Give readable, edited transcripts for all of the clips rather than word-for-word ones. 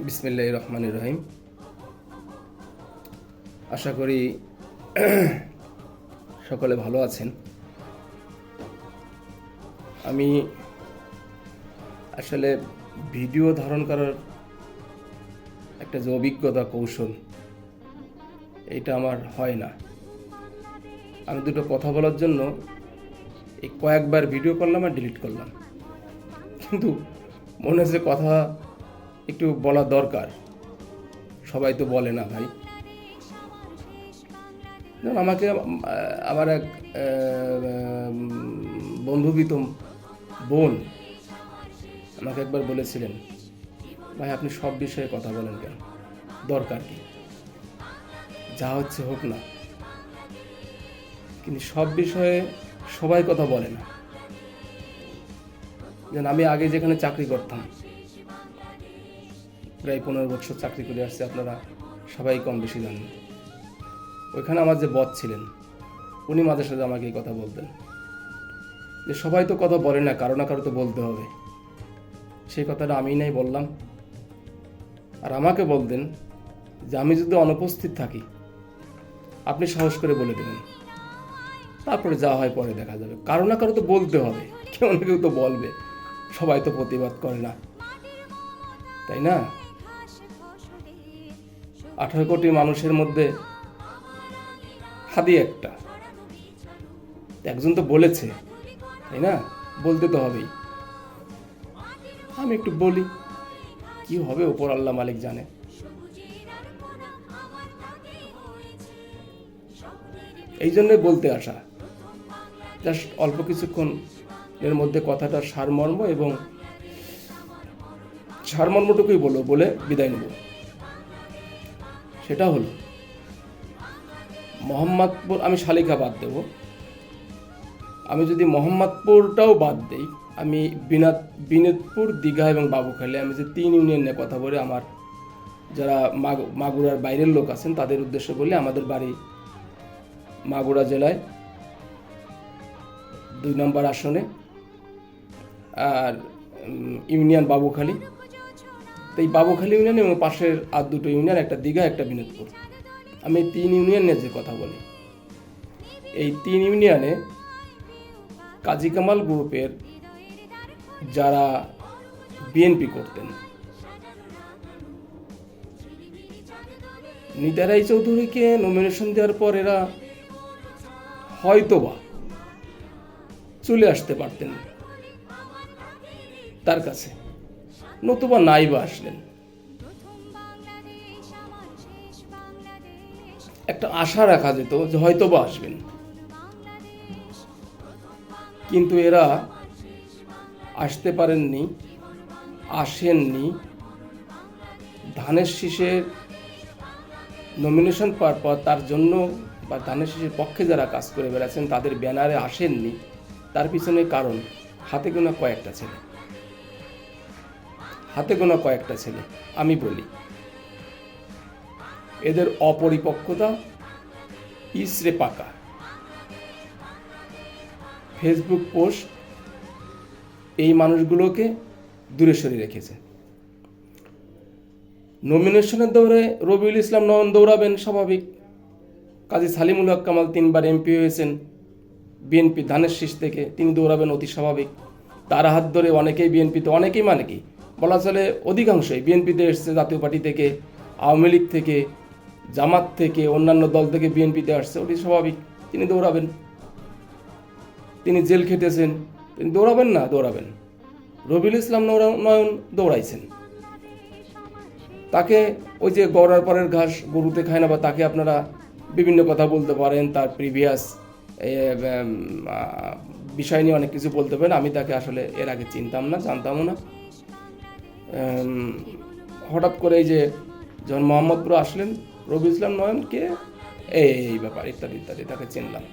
বিসমিল্লাহির রহমানির রহিম। আশা করি সকলে ভালো আছেন। আমি আসলে ভিডিও ধারণ করার একটা যে অভিজ্ঞতা কৌশল, এটা আমার হয় না। আমি দুটো কথা বলার জন্য এই কয়েকবার ভিডিও করলাম আর ডিলিট করলাম, কিন্তু মনে হচ্ছে কথা একটু বলা দরকার। সবাই তো বলে না ভাই। আমাকে আমার এক বন্ধুবিত বোন আমাকে একবার বলেছিলেন, ভাই আপনি সব বিষয়ে কথা বলেন কেন, দরকার কি, যা হচ্ছে হোক না। কিন্তু সব বিষয়ে সবাই কথা বলে না। যেন আমি আগে যেখানে চাকরি করতাম, প্রায় 15 বছর চাকরি করে আসছে, আপনারা সবাই কম বেশি জানেন। ওইখানে আমার যে বস ছিলেন, উনি মাঝে সাঝে আমাকে এই কথা বলতেন যে সবাই তো কথা বলে না, কারো না কারো তো বলতে হবে। সেই কথাটা আমি নাই বললাম। আর আমাকে বলতেন যে আমি যদি অনুপস্থিত থাকি, আপনি সাহস করে বলে দেবেন, তারপরে যা হয় পরে দেখা যাবে। কারো না কারো তো বলতে হবে, কেউ না কেউ তো বলবে। সবাই তো প্রতিবাদ করে না, তাই না? 18 কোটি মানুষের মধ্যে হাদি একটা, একজন তো বলেছে, তাই না? বলতে তো হবেই। আমি একটু বলি, কি হবে ওপর আল্লাহ মালিক জানে। এই জন্যই বলতে আসা, জাস্ট অল্প কিছুক্ষণ এর মধ্যে কথাটার সারমর্ম এবং সারমর্মটুকুই বলে বিদায় নেব। সেটা হলো মোহাম্মদপুর, আমি শালিকা বাদ দেব। আমি যদি মোহাম্মদপুরটাও বাদ দেই, আমি বিনোদপুর, দীঘা এবং বাবুখালী, আমি যে 3 ইউনিয়ন নিয়ে কথা বলে, আমার যারা মাগুরার বাইরের লোক আছেন তাদের উদ্দেশ্যে বলি, আমাদের বাড়ি মাগুরা জেলায় 2 নম্বর আসনে, আর ইউনিয়ন বাবুখালী। তো এই বাবুখালী ইউনিয়ন এবং পাশের আর 2টো ইউনিয়ন, একটা দীঘা একটা বিনোদপুর, আমি 3 ইউনিয়ন নিয়ে যে কথা বলি। এই 3 ইউনিয়নে কাজী কামাল গ্রুপের যারা বিএনপি করতেন, নিতারাই চৌধুরীকে নমিনেশন দেওয়ার পর এরা হয়তোবা চলে আসতে পারতেন তার কাছে, নতুবা নাই বা আসলেন। একটা আশা রাখা যেত যে হয়তোবা আসবেন, কিন্তু এরা আসতে পারেননি, আসেননি। ধানের শীষের নমিনেশন পাওয়ার পর তার জন্য বা ধানের শীষের পক্ষে যারা কাজ করে বেড়াচ্ছেন তাদের ব্যানারে আসেননি। তার পিছনে কারণ হাতে গোনা কয়েকটা ছেলে। আমি বলি, এদের অপরিপক্কতা ইসরে পাকা। ফেসবুক পোস্ট এই মানুষগুলোকে দূরে সরিয়ে রেখেছে। নমিনেশনের দৌড়ে রবিউল ইসলাম নয়ন দৌড়াবেন, স্বাভাবিক। কাজী সালিমুল হক কামাল 3 বার এমপি হয়েছেন বিএনপি ধানের শীষ থেকে, তিনি দৌড়াবেন, অতি স্বাভাবিক। তার হাত ধরে অনেকেই বিএনপিতে, অনেকেই মানে কি বলা চলে অধিকাংশই বিএনপিতে এসছে, জাতীয় পার্টি থেকে, আওয়ামী লীগ থেকে, জামাত থেকে, অন্যান্য দল থেকে বিএনপিতে আসছে, অতি স্বাভাবিক তিনি দৌড়াবেন। তিনি জেল খেটেছেন, তিনি দৌড়াবেন না? দৌড়াবেন। রবিউল ইসলাম নয়ন দৌড়াইছেন। তাকে ওই যে গড়ার পরের ঘাস গরুতে খায় না, বা তাকে আপনারা বিভিন্ন কথা বলতে পারেন, তার প্রিভিয়াস বিষয় নিয়ে অনেক কিছু বলতে পারেন। আমি তাকে আসলে এর আগে চিনতাম না, জানতামও না। হঠাৎ করে এই যে যখন মোহাম্মদপুর আসলেন, রবিউল ইসলাম নয়নকে এই ব্যাপার ইত্যাদি ইত্যাদি, তাকে চিনলাম,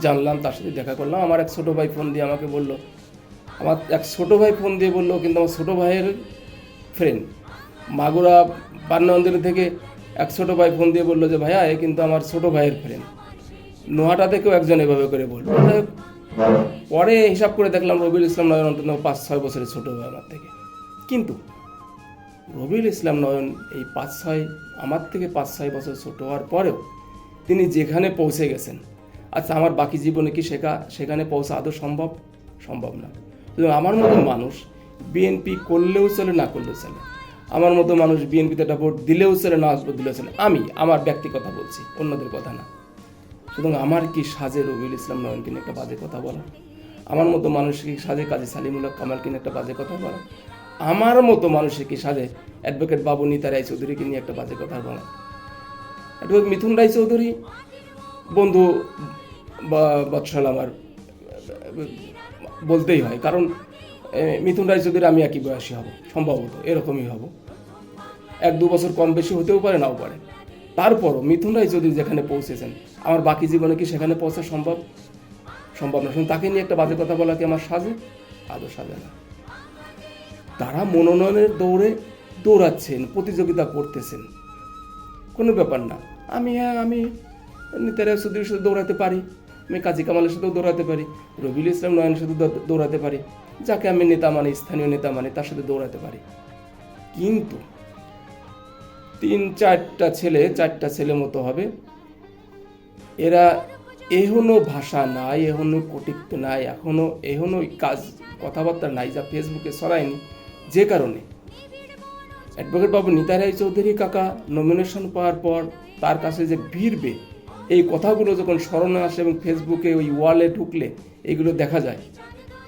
জানলাম, তার সাথে দেখা করলাম। আমার এক ছোটো ভাই ফোন দিয়ে আমাকে বললো, কিন্তু আমার ছোটো ভাইয়ের ফ্রেন্ড মাগুরা বান্নন্দর থেকে এক ছোটো ভাই ফোন দিয়ে বললো যে ভাইয়া, এ কিন্তু আমার ছোটো ভাইয়ের ফ্রেন্ড। নোহাটা থেকেও একজন এভাবে করে বললো। পরে হিসাব করে দেখলাম রবিউল ইসলাম নয়ন অন্তত 5-6 বছরের ছোটো ভাই আমার থেকে। কিন্তু রবিউল ইসলাম নয়ন এই 5-6 আমার থেকে 5-6 বছর ছোট হওয়ার পরেও তিনি যেখানে পৌঁছে গেছেন, আচ্ছা আমার বাকি জীবনে কি সেখানে পৌঁছা আদৌ সম্ভব না। আমার মতো মানুষ বিএনপি করলেও চলে, না করলেও চলে। আমার মতো মানুষ বিএনপিতে একটা ভোট দিলেও চলে, না দিলেও চলে। আমার ব্যক্তিগত বলছি, অন্যদের কথা না। সুতরাং আমার কি সাজে রবিউল ইসলাম নয়নকে নিয়ে একটা বাজে কথা বলা? আমার মতো মানুষ কি সাজে কাজী সালিমুল হক কামালকে নিয়ে একটা বাজে কথা বলা? আমার মতো মানুষের কি সাজে অ্যাডভোকেট বাবু নিতা রায়চৌধুরীকে নিয়ে একটা বাজে কথা বলা? অ্যাডভোকেট মিথুন রায়চৌধুরী বন্ধু বা বৎসল আমার বলতেই হয়, কারণ মিথুন রায়চৌধুরী আমি একই বয়সী হব, সম্ভবত এরকমই হব। 1-2 বছর কম বেশি হতেও পারে, নাও পারে। তারপরও মিথুন রায়চৌধুরী যেখানে পৌঁছেছেন, আমার বাকি জীবনে কি সেখানে পৌঁছা সম্ভব না। শুনুন, তাকে নিয়ে একটা বাজে কথা বলা কি আমার সাজে? আদৌ সাজে না। তারা মনোনয়নের দৌড়াচ্ছেন, প্রতিযোগিতা করতেছেন, কোনো ব্যাপার না। আমি নিতা রায়চৌধুরীর সাথে দৌড়াতে পারি, আমি কাজী কামালের সাথেও দৌড়াতে পারি, রবিউল ইসলাম নয়নের সাথে দৌড়াতে পারি, যাকে আমি নেতা মানি, স্থানীয় নেতা মানি, তার সাথে দৌড়াতে পারি। কিন্তু 3-4টা ছেলে মতো হবে, এরা এখনো ভাষা নাই, এখনো কটিত্ব নাই, এখনো কথাবার্তা নাই, যা ফেসবুকে ছড়ায়নি। যে কারণে অ্যাডভোকেট বাবু নিতা রায়চৌধুরী কাকা নমিনেশন পাওয়ার পর তার কাছে যে ভিড়বে, এই কথাগুলো যখন স্মরণে আসে এবং ফেসবুকে ওই ওয়ালে ঢুকলে এইগুলো দেখা যায়,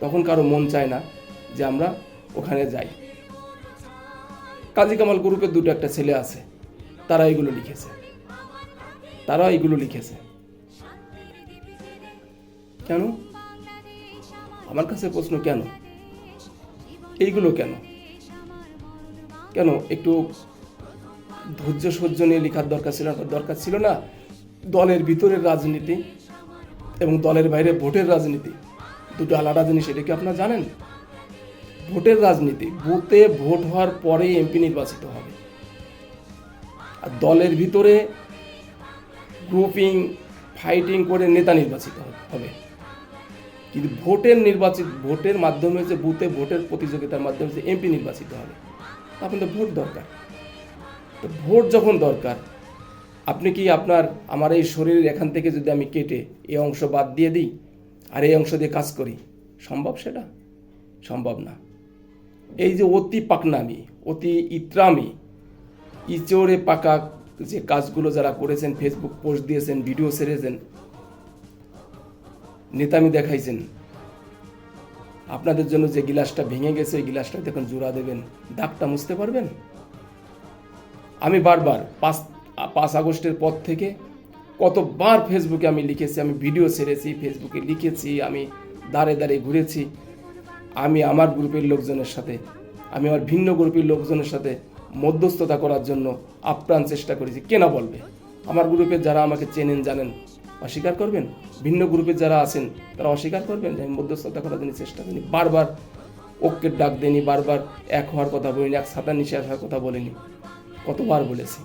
তখন কারো মন চায় না যে আমরা ওখানে যাই। কাজী কামাল গ্রুপের 2-1 ছেলে আছে, তারা এগুলো লিখেছে। কেন? আমার কাছে প্রশ্ন, এইগুলো কেন একটু ধৈর্য সহ্য নিয়ে লেখার দরকার ছিল না? দলের ভিতরের রাজনীতি এবং দলের বাইরে ভোটের রাজনীতি দুটো আলাদা জিনিস, এটা কি আপনারা জানেন? ভোটের রাজনীতি, বুথে ভোট হওয়ার পরে এমপি নির্বাচিত হবে, আর দলের ভিতরে গ্রুপিং ফাইটিং করে নেতা নির্বাচিত হবে। কিন্তু ভোটের মাধ্যমে যে বুথে ভোটের প্রতিযোগিতার মাধ্যমে যে এমপি নির্বাচিত হবে, তখন তো ভোট দরকার। তো ভোট যখন দরকার, আপনি কি আমার এই শরীরের এখান থেকে যদি আমি কেটে এই অংশ বাদ দিয়ে দিই আর এই অংশ দিয়ে কাজ করি, সম্ভব? সেটা সম্ভব না। এই যে অতি পাকনামি, অতি ইত্রামি, ইচড়ে পাকা যে কাজগুলো যারা করেছেন, ফেসবুক পোস্ট দিয়েছেন, ভিডিও ছেড়েছেন, নেতামি দেখাইছেন, আপনাদের জন্য যে গিলাসটা ভেঙে গেছে ওই গিলাসটা দেখুন জোড়া দেবেন, দাগটা মুছতে পারবেন? আমি বারবার 5 আগস্টের পর থেকে কতবার ফেসবুকে আমি লিখেছি, আমি ভিডিও ছেড়েছি, ফেসবুকে লিখেছি, আমি দাঁড়ে ঘুরেছি, আমি আমার গ্রুপের লোকজনের সাথে, আমি আমার ভিন্ন গ্রুপের লোকজনের সাথে মধ্যস্থতা করার জন্য আপ্রাণ চেষ্টা করেছি। কে না বলবে? আমার গ্রুপের যারা আমাকে চেনেন জানেন, অস্বীকার করবেন? ভিন্ন গ্রুপের যারা আছেন তারা অস্বীকার করবেন যে আমি মধ্যস্থতা করার জন্য চেষ্টা করিনি? বারবার ঐক্যের ডাক দেনি, বারবার এক হওয়ার কথা বলিনি, এক ছাতার নিচে আসার কথা বলিনি, কতবার বলেছি?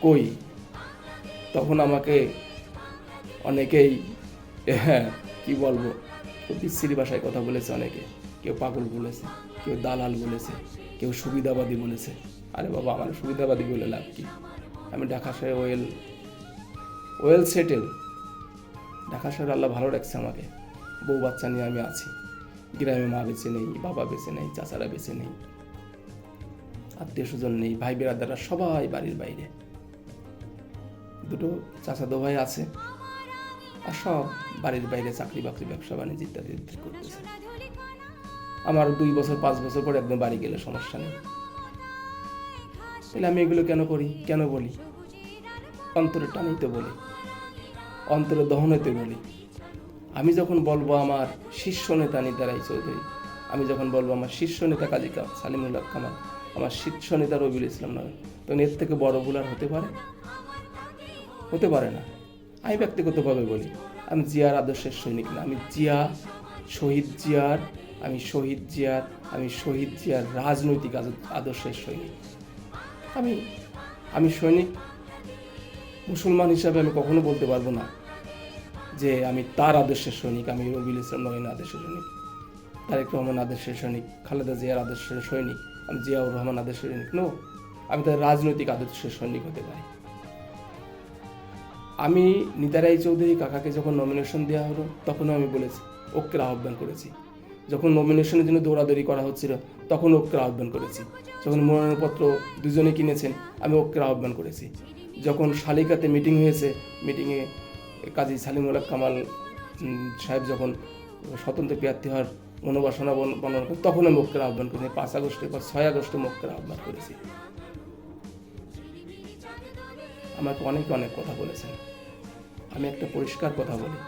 কই? তখন আমাকে অনেকেই কি বলবো, বিশ্রী ভাষায় কথা বলেছে অনেকে। কেউ পাগল বলেছে, কেউ দালাল বলেছে, কেউ সুবিধাবাদী বলেছে। আরে বাবা, আমার সুবিধাবাদী বলে লাভ কি? আমি ঢাকা শহরে ওয়েল সেটেল। ঢাকা শহরে আল্লাহ ভালো রাখছে আমাকে, বউ বাচ্চা নিয়ে আমি আছি। গ্রামে মা বেঁচে নেই, বাবা বেঁচে নেই, চাচারা বেঁচে নেই, আত্মীয় স্বজন নেই, ভাই বেড়াদাররা সবাই বাড়ির বাইরে। 2 চাচাতো ভাই আছে, আর সব বাড়ির বাইরে চাকরি বাকরি, ব্যবসা বাণিজ্য ইত্যাদি করতেছে। আমার 2 বছর 5 বছর পরে একদম বাড়ি গেলে সমস্যা নেই। তাহলে আমি এগুলো কেন করি, কেন বলি? অন্তরে টানিতে বলি, অন্তরে দহনেতে বলি। আমি যখন বলবো আমার শীর্ষ নেতা নিতা রায়চৌধুরী, আমি যখন বলবো আমার শীর্ষ নেতা কাজী সালিমুল হক কামাল, আমার শীর্ষ নেতা রবিউল ইসলাম নয়ন, তখন এর থেকে বড় ভুল আর হতে পারে না। আমি ব্যক্তিগতভাবে বলি, আমি জিয়ার আদর্শের সৈনিক না, আমি শহীদ জিয়ার রাজনৈতিক আদর্শের সৈনিক। আমি সৈনিক। মুসলমান হিসাবে আমি কখনো বলতে পারবো না যে আমি তার আদর্শের সৈনিক, আমি রবিউল ইসলাম নয়নের আদর্শের সৈনিক। তারেক রহমান আদর্শের সৈনিক, খালেদা জিয়ার আদর্শের সৈনিক, আমি জিয়াউর রহমান আদর্শের সৈনিক। নো, আমি তার রাজনৈতিক আদর্শের সৈনিক হতে পারি। আমি নিতা রায় চৌধুরী কাকাকে যখন নমিনেশন দেওয়া হলো তখনও আমি বলেছি, ঐক্যের আহ্বান করেছি। যখন নমিনেশনের জন্য দৌড়াদৌড়ি করা হচ্ছিল তখন ঐক্যের আহ্বান করেছি। যখন মনোনয়নপত্র দুজনে কিনেছেন আমি ঐক্যের আহ্বান করেছি। যখন শালিকাতে মিটিং হয়েছে, মিটিংয়ে কাজী সালিমুল হক কামাল সাহেব যখন স্বতন্ত্র প্রার্থী হওয়ার মনোবাসনা বর্ণনা করেন তখন আমি ঐক্যের আহ্বান করেছি। 5 আগস্টের পর 6 আগস্টে ঐক্যের আহ্বান করেছি। আমাকে অনেকে অনেক কথা বলেছেন। আমি একটা পরিষ্কার কথা বলি,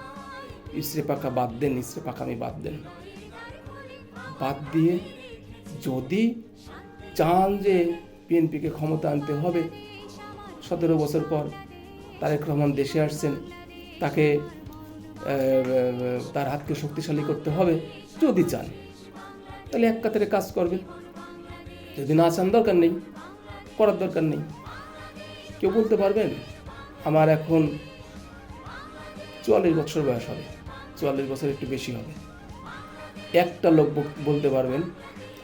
ইসরে পাকা বাদ দেন, ইসরে পাকামি বাদ দেন। বাদ দিয়ে যদি চান যে বিএনপিকে ক্ষমতা আনতে হবে, 17 বছর পর তারেক রহমান দেশে আসছেন, তাকে তার হাতকে শক্তিশালী করতে হবে, যদি চান তাহলে এক কাতারে কাজ করবেন। যদি না চান, দরকার নেই, করার দরকার নেই। কেউ বলতে পারবেন আমার এখন 44 বছর বয়স হবে, 44 বছর একটু বেশি হবে। একটা লোক বলতে পারবেন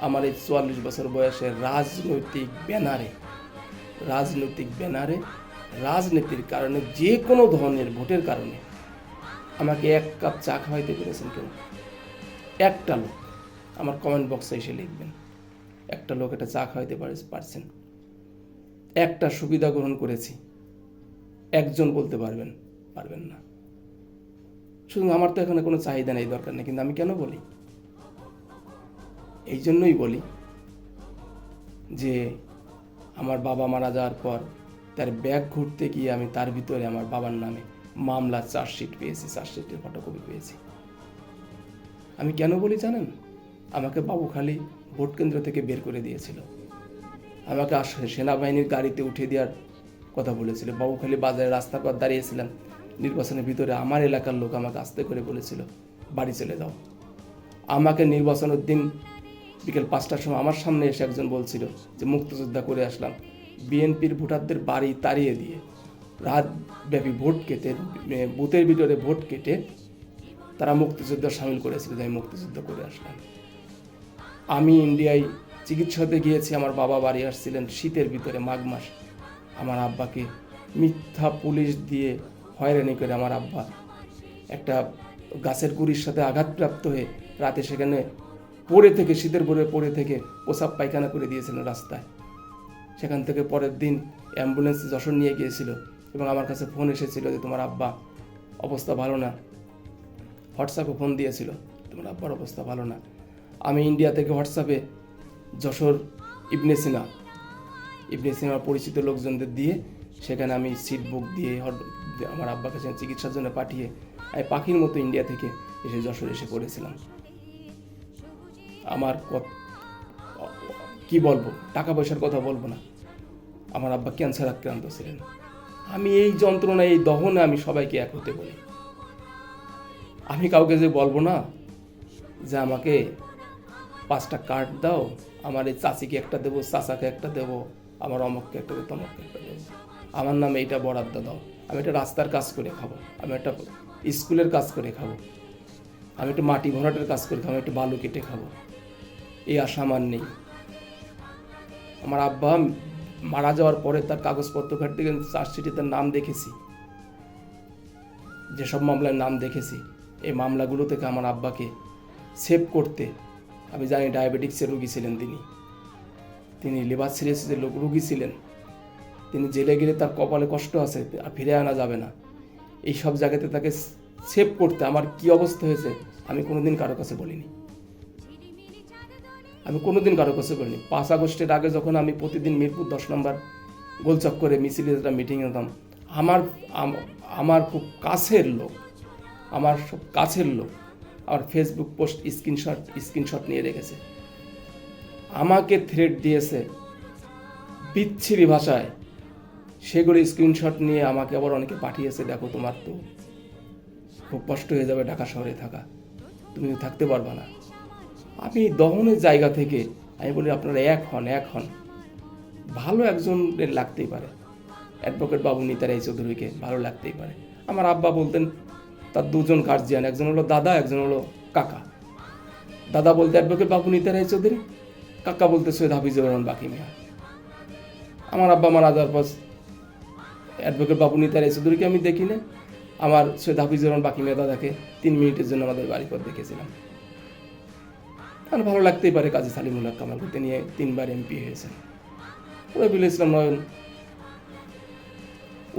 আমার এই 44 বছর বয়সে রাজনৈতিক ব্যানারে রাজনীতির কারণে, যে কোনো ধরনের ভোটের কারণে আমাকে 1 কাপ চা খাওয়াইতে পেরেছেন কেউ? একটা লোক আমার কমেন্ট বক্সে এসে লিখবেন, একটা লোক এটা চা খাওয়াইতে পারছেন? একটা সুবিধা গ্রহণ করেছি, একজন বলতে পারবেন না। শুধু আমার তো এখানে কোনো চাহিদা নেই, দরকার নেই, কিন্তু আমি কেন বলি? এই জন্যই বলি যে আমার বাবা মারা যাওয়ার পর তার ব্যাগ ঘুরতে গিয়ে আমি তার ভিতরে আমার বাবার নামে মামলার চার্জশিট পেয়েছি, চার্জশিটের ফটোকপি পেয়েছি। আমি কেন বলি জানেন? আমাকে বাবুখালী ভোট কেন্দ্র থেকে বের করে দিয়েছিল, আমাকে সেনাবাহিনীর গাড়িতে উঠে দেওয়ার কথা বলেছিল। বাবুখালী বাজারে রাস্তার পর দাঁড়িয়েছিলাম নির্বাচনের ভিতরে, আমার এলাকার লোক আমাকে আস্তে করে বলেছিল বাড়ি চলে যাও। আমাকে নির্বাচনের দিন বিকেল 5টার সময় আমার সামনে এসে একজন বলছিল যে মুক্তিযোদ্ধা করে আসলাম। বিএনপির ভোটারদের বাড়ি তাড়িয়ে দিয়ে রাতব্যাপী ভোট কেটে, বুথের ভিতরে ভোট কেটে তারা মুক্তিযুদ্ধ সামিল করেছিল যে আমি মুক্তিযুদ্ধ করে আসলাম। আমি ইন্ডিয়ায় চিকিৎসাতে গিয়েছি, আমার বাবা বাড়ি আসছিলেন শীতের ভিতরে, মাঘ মাস। আমার আব্বাকে মিথ্যা পুলিশ দিয়ে হয়রানি করে আমার আব্বা একটা গাছের গুড়ির সাথে আঘাতপ্রাপ্ত হয়ে রাতে সেখানে শীতের ভোরে পড়ে থেকে প্রসাব পায়খানা করে দিয়েছিলেন রাস্তায়। সেখান থেকে পরের দিন অ্যাম্বুলেন্স যশোর নিয়ে গিয়েছিল এবং আমার কাছে ফোন এসেছিল যে তোমার আব্বা অবস্থা ভালো না। হোয়াটসঅ্যাপে ফোন দিয়েছিল, তোমার আব্বার অবস্থা ভালো না। আমি ইন্ডিয়া থেকে হোয়াটসঅ্যাপে যশোর ইবনে সিনার পরিচিত লোকজনদের দিয়ে সেখানে আমি সিট বুক দিয়ে আমার আব্বাকে চিকিৎসার জন্য পাঠিয়ে আমি পাখির মতো ইন্ডিয়া থেকে এসে যশোর এসে পড়েছিলাম। আমার কি বলবো, টাকা পয়সার কথা বলবো না, আমার আব্বা ক্যান্সার আক্রান্ত ছিলেন। আমি এই যন্ত্রণা, এই দহনে আমি সবাইকে এক হতে বলি। আমি কাউকে যে বলবো না যে আমাকে 5টা কার্ড দাও, আমার এই চাচিকে একটা দেবো, চাচাকে একটা দেবো, আমার অমককে একটা দেবো, তমককে একটা দেবো, আমার নামে এইটা বরাদ্দ দাও, আমি একটা রাস্তার কাজ করে খাবো, আমি একটা স্কুলের কাজ করে খাবো, আমি একটু মাটি ভরাটের কাজ করে খাবো, একটু বালু কেটে খাবো, এই আশা আমার নেই। আমার আব্বা মারা যাওয়ার পরে তার কাগজপত্র ঘাটতে গিয়ে চার্জশিটে তার নাম দেখেছি, যেসব মামলায় নাম দেখেছি, এই মামলাগুলো থেকে আমার আব্বাকে সেভ করতে, আমি জানি ডায়াবেটিক্সের রোগী ছিলেন তিনি লিভার সিরোসিসের রোগী ছিলেন, তিনি জেলে গেলে তার কপালে কষ্ট আছে, আর ফিরে আনা যাবে না। এই সব জায়গাতে তাকে সেভ করতে আমার কি অবস্থা হয়েছে আমি কোনোদিন কারো কাছে বলিনি। 5 আগস্টের আগে যখন আমি প্রতিদিন মিরপুর 10 নম্বর গোলচক্করে মিছিলে মিটিং হতাম, আমার খুব কাছের লোক, আমার ফেসবুক পোস্ট স্ক্রিনশট নিয়ে রেখেছে, আমাকে থ্রেট দিয়েছে বিচ্ছিরি ভাষায়, সেগুলো স্ক্রিনশট নিয়ে আমাকে আবার অনেকে পাঠিয়েছে, দেখো তোমার তো খুব কষ্ট হয়ে যাবে ঢাকা শহরে থাকা, তুমি থাকতে পারবা না। আমি দহনের জায়গা থেকে আমি বলি আপনারা এক হন, ভালো একজনের লাগতেই পারে, অ্যাডভোকেট বাবু নিতা রায় চৌধুরীকে ভালো লাগতেই পারে। আমার আব্বা বলতেন তার 2জন গার্জিয়ান, একজন হলো দাদা, একজন হলো কাকা, দাদা বলতে অ্যাডভোকেট বাবু নিতাই রায় চৌধুরী, কাকা বলতে সৈয়দ হাফিজুর রহমান বাকি মিয়া। আমার আব্বা মারা যাওয়ার পর অ্যাডভোকেট বাবু নিতাই রায় চৌধুরীকে আমি দেখি না, আমার সৈয়দ হাফিজুর রহমান বাকি মিয়া দাদাকে 3 মিনিটের জন্য আমাদের বাড়ির পর দেখেছিলাম। আর ভালো লাগতেই পারে, কাজী সালিমুল হক কামাল করতে নিয়ে 3 বার এমপি হয়েছেন। রবিউল ইসলাম নয়ন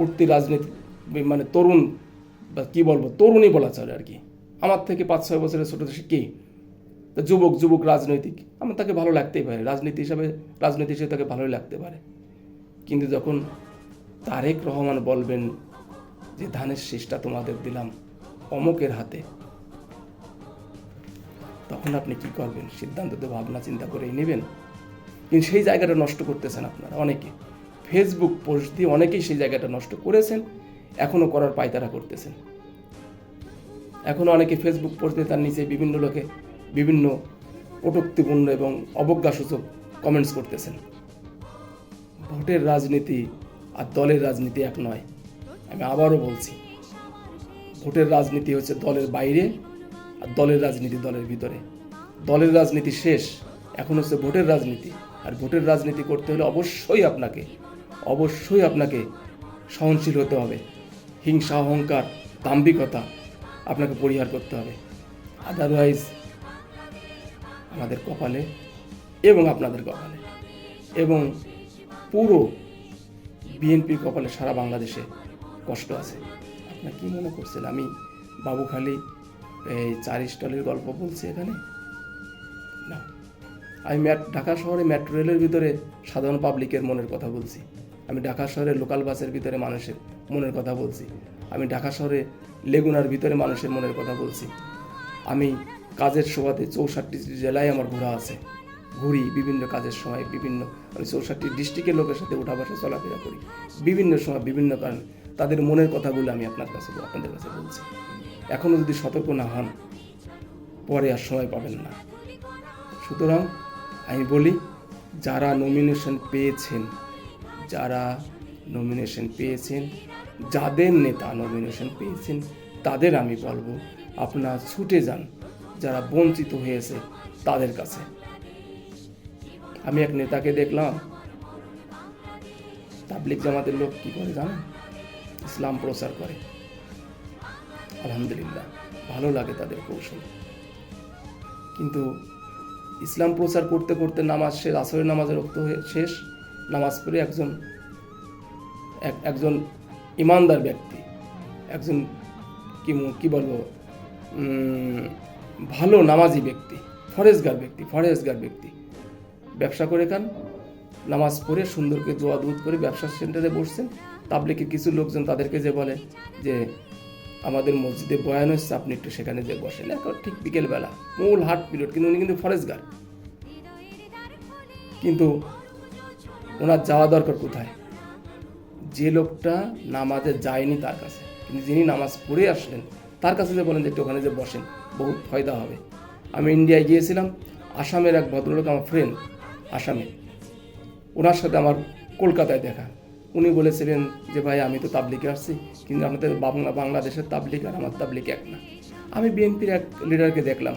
উঠতি রাজনীতি, মানে তরুণ বা কি বলবো, তরুণই বলা চলে আর কি, আমার থেকে 5-6 বছরের ছোট দেশে কে, যুবক রাজনৈতিক, আমার তাকে ভালো লাগতেই পারে, রাজনীতি হিসাবে তাকে ভালোই লাগতে পারে। কিন্তু যখন তারেক রহমান বলবেন যে ধানের শীষটা তোমাদের দিলাম অমুকের হাতে, তখন আপনি কি করবেন? সিদ্ধান্ত তো ভাবনা চিন্তা করেই নেবেন। কিন্তু সেই জায়গাটা নষ্ট করতেছেন আপনারা অনেকে, ফেসবুক পোস্ট দিয়ে অনেকেই সেই জায়গাটা নষ্ট করেছেন, এখনও করার পায়তারা করতেছেন। এখনও অনেকে ফেসবুক পোস্ট দিয়ে তার নিচে বিভিন্ন লোকে বিভিন্ন কটূক্তিপূর্ণ এবং অবজ্ঞাসূচক কমেন্টস করতেছেন। ভোটের রাজনীতি আর দলের রাজনীতি এক নয়। আমি আবারও বলছি, ভোটের রাজনীতি হচ্ছে দলের বাইরে, আর দলের রাজনীতি দলের ভিতরে। দলের রাজনীতি শেষ, এখন হচ্ছে ভোটের রাজনীতি। আর ভোটের রাজনীতি করতে হলে অবশ্যই আপনাকে সহনশীল হতে হবে। হিংসা, অহংকার, দাম্ভিকতা আপনাকে পরিহার করতে হবে। আদারওয়াইজ আমাদের কপালে এবং আপনাদের কপালে এবং পুরো বিএনপির কপালে সারা বাংলাদেশে কষ্ট আছে। আপনার কি মনে করছেন আমি বাবুখালী এই 4 স্টলের গল্প বলছি এখানে? না, আমি ঢাকা শহরে মেট্রো রেলের ভিতরে সাধারণ পাবলিকের মনের কথা বলছি। আমি ঢাকা শহরে লোকাল বাসের ভিতরে মানুষের মনের কথা বলছি। আমি ঢাকা শহরে লেগুনার ভিতরে মানুষের মনের কথা বলছি। আমি কাজের সুবাদে 64টি জেলায় আমার ঘোরা আছে, ঘুরি বিভিন্ন কাজের সময়, আমি 64টি ডিস্ট্রিক্টের লোকের সাথে উঠা বসা চলাফেরা করি, বিভিন্ন সময় বিভিন্ন কারণে তাদের মনের কথাগুলো আমি আপনাদের কাছে বলছি। এখনও যদি সতর্ক না হন, পরে আর সময় পাবেন না। সুতরাং আমি বলি, যারা নমিনেশন পেয়েছেন, যাদের নেতা নমিনেশন পেয়েছেন, তাদের আমি বলবো আপনারা ছুটে যান যারা বঞ্চিত হয়েছে তাদের কাছে। আমি এক নেতাকে দেখলাম, তাবলিগ জামাতের লোক কি করে জানেন? ইসলাম প্রচার করে। আলহামদুলিল্লাহ, ভালো লাগে তাদের কৌশল। কিন্তু ইসলাম প্রচার করতে করতে নামাজ শেষ, আসরের নামাজের রক্ত শেষ, নামাজ পড়ে একজন ইমানদার ব্যক্তি, একজন কি বলবো, ভালো নামাজি ব্যক্তি, ফরেজগার ব্যক্তি ব্যবসা করে খান, নামাজ পড়ে সুন্দর করে দোয়া দুধ করে ব্যবসা সেন্টারে বসছেন। তাবলিগের কিছু লোকজন তাদেরকে যে বলে যে আমাদের মসজিদে বয়ান হচ্ছে, আপনি একটু সেখানে যে বসেন, এখন ঠিক বিকেলবেলা মূল হাট পিরিয়ড, কিন্তু উনি কিন্তু ফরেজগার। কিন্তু ওনার যাওয়া দরকার কোথায়? যে লোকটা নামাজে যায়নি তার কাছে, কিন্তু যিনি নামাজ পড়ে আসলেন তার কাছে যে বলেন যে একটু ওখানে যে বসেন, বহুত ফায়দা হবে। আমি ইন্ডিয়ায় গিয়েছিলাম, আসামের এক ভদ্রলোক, আমার ফ্রেন্ড আসামে, ওনার সাথে আমার কলকাতায় দেখা। উনি বলেছিলেন যে ভাই আমি তো তাবলিগে আসছি, কিন্তু আমাদের বাংলাদেশের তাবলিগ আর আমার তাবলিগ এক না। আমি বিএনপির এক লিডারকে দেখলাম,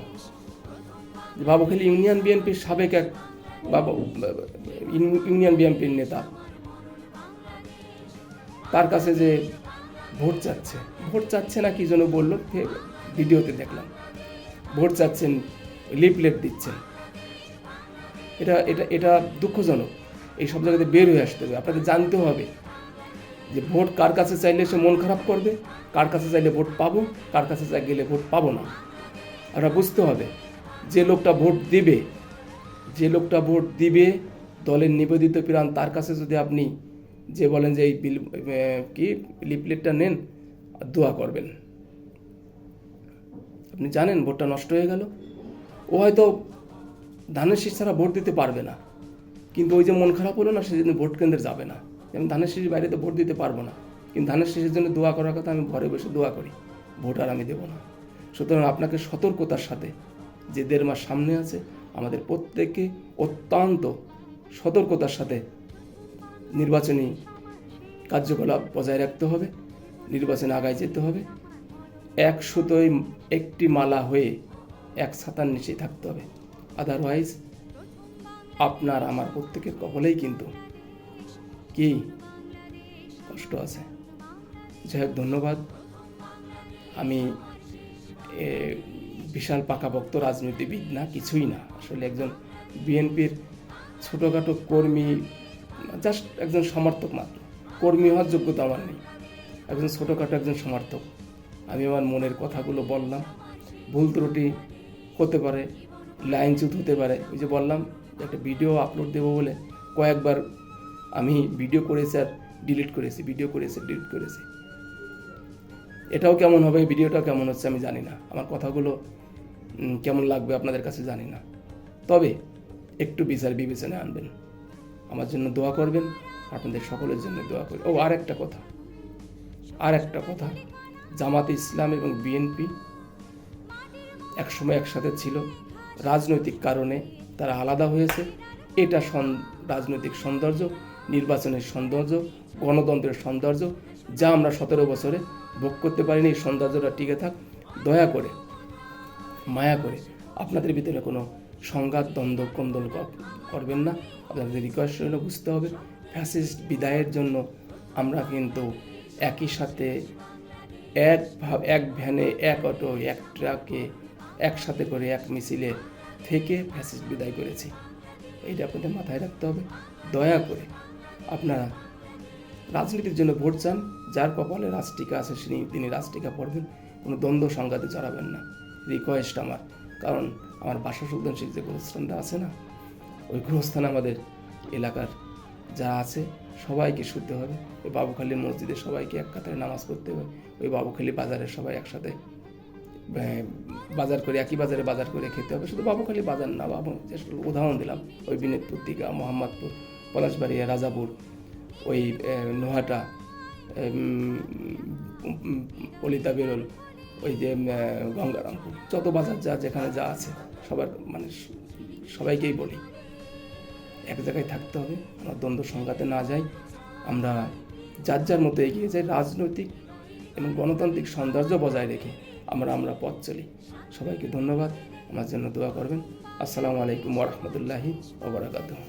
যে বাবুখালী ইউনিয়ন বিএনপির সাবেক এক ইউনিয়ন বিএনপির নেতা, তার কাছে যে ভোট চাচ্ছে না কি যেন বললো, ভিডিওতে দেখলাম ভোট চাচ্ছেন, লিফলেট দিচ্ছেন। এটা দুঃখজনক। এই সব জায়গাতে বের হয়ে আসতে হবে। আপনাকে জানতে হবে যে ভোট কার কাছে চাইলে সে মন খারাপ করবে, কার কাছে চাইলে ভোট পাবো, কার কাছে গেলে ভোট পাবো না। আপনারা বুঝতে হবে যে লোকটা ভোট দিবে দলের নিবেদিত প্রাণ, তার কাছে যদি আপনি যে বলেন যে এই লিফলেটটা নেন, দোয়া করবেন, আপনি জানেন ভোটটা নষ্ট হয়ে গেল। ও হয়তো ধানের শীষ ছাড়া ভোট দিতে পারবে না, কিন্তু ওই যে মন খারাপ হলো না, সেজন্য ভোট কেন্দ্রে যাবে না। যেমন ধানের শীষের বাইরে তো ভোট দিতে পারবো না, কিন্তু ধানের শীষের জন্য দোয়া করার কথা, আমি ঘরে বসে দোয়া করি, ভোট আর আমি দেবো না। সুতরাং আপনাকে সতর্কতার সাথে, যে 1.5 মাস সামনে আছে, আমাদের প্রত্যেককে অত্যন্ত সতর্কতার সাথে নির্বাচনী কার্যকলাপ বজায় রাখতে হবে, নির্বাচনে আগায় যেতে হবে। এক সুতোয় একটি মালা হয়ে এক ছাতার নিচেই থাকতে হবে, আদারওয়াইজ আপনার আমার প্রত্যেকের কপালেই কিন্তু কি কষ্ট আছে। যাই হোক, ধন্যবাদ। আমি বিশাল পাকাপোক্ত রাজনীতিবিদ না, কিছুই না, আসলে একজন বিএনপির ছোটোখাটো কর্মী, জাস্ট একজন সমর্থক মাত্র। কর্মী হওয়ার যোগ্যতা আমার নেই, একজন ছোটোখাটো একজন সমর্থক। আমি আমার মনের কথাগুলো বললাম, ভুল ত্রুটি হতে পারে, লাইনচ্যুত হতে পারে। ওই যে বললাম একটা ভিডিও আপলোড দেবো বলে কয়েকবার আমি ভিডিও করেছি আর ডিলিট করেছি, ভিডিও করেছি ডিলিট করেছি। এটাও কেমন হবে, ভিডিওটাও কেমন হচ্ছে আমি জানি না, আমার কথাগুলো কেমন লাগবে আপনাদের কাছে জানি না। তবে একটু বিচার বিবেচনায় আনবেন, আমার জন্য দোয়া করবেন, আপনাদের সকলের জন্য দোয়া করবেন। ও আর একটা কথা, জামাতে ইসলাম এবং বিএনপি একসময় একসাথে ছিল, রাজনৈতিক কারণে তারা আলাদা হয়েছে। এটা রাজনৈতিক সৌন্দর্য, নির্বাচনের সৌন্দর্য, গণতন্ত্রের সৌন্দর্য, যা আমরা 17 বছরে ভোগ করতে পারিনি। এই সৌন্দর্যটা টিকে থাক। দয়া করে, মায়া করে আপনাদের ভিতরে কোনো সংঘাত, দ্বন্দ্ব, কোন্দল করবেন না। আপনাদের রিকোয়েস্ট হলো বুঝতে হবে, ফ্যাসিস্ট বিদায়ের জন্য আমরা কিন্তু একই সাথে এক ভ্যানে, এক অটো, এক ট্রাকে একসাথে করে এক মিছিলে থেকে ফ্যাসিস্ট বিদায় করেছি। এইটা আপনাদের মাথায় রাখতে হবে। দয়া করে আপনারা রাজনীতির জন্য ভোট চান, যার কপালে রাজটিকা আছে তিনি রাজটিকা পড়বেন, কোনো দ্বন্দ্ব সংঘাতে জড়াবেন না, রিকোয়েস্ট আমার। কারণ আমার বাসা সুলতান শেখ যে গোরস্থানটা আছে না, ওই গোরস্থানে আমাদের এলাকার যারা আছে সবাইকে শুনতে হবে। ওই বাবুখালীর মসজিদে সবাইকে এক কাতারে নামাজ পড়তে হবে। ওই বাবুখালী বাজারে সবাই একসাথে বাজার করে, একই বাজারে বাজার করে খেতে হবে। শুধু বাবুখালী বাজার না, উদাহরণ দিলাম, ওই বিনেতপুর দিঘা, মোহাম্মদপুর, পলাশবাড়িয়া, রাজাপুর, ওই নোহাটা, পলিতা বেরোল, ওই যে গঙ্গারামপুর, যত বাজার যেখানে যা আছে সবার সবাইকেই বলি এক জায়গায় থাকতে হবে, আমরা দ্বন্দ্ব সংঘাতে না যাই, আমরা যার মতো এগিয়ে যাই, রাজনৈতিক এবং গণতান্ত্রিক সৌন্দর্য বজায় রেখে আমরা পথ চলি। সবাইকে ধন্যবাদ, আমার জন্য দোয়া করবেন। আসসালামু আলাইকুম ওয়া রাহমাতুল্লাহি ওয়া বারাকাতুহু।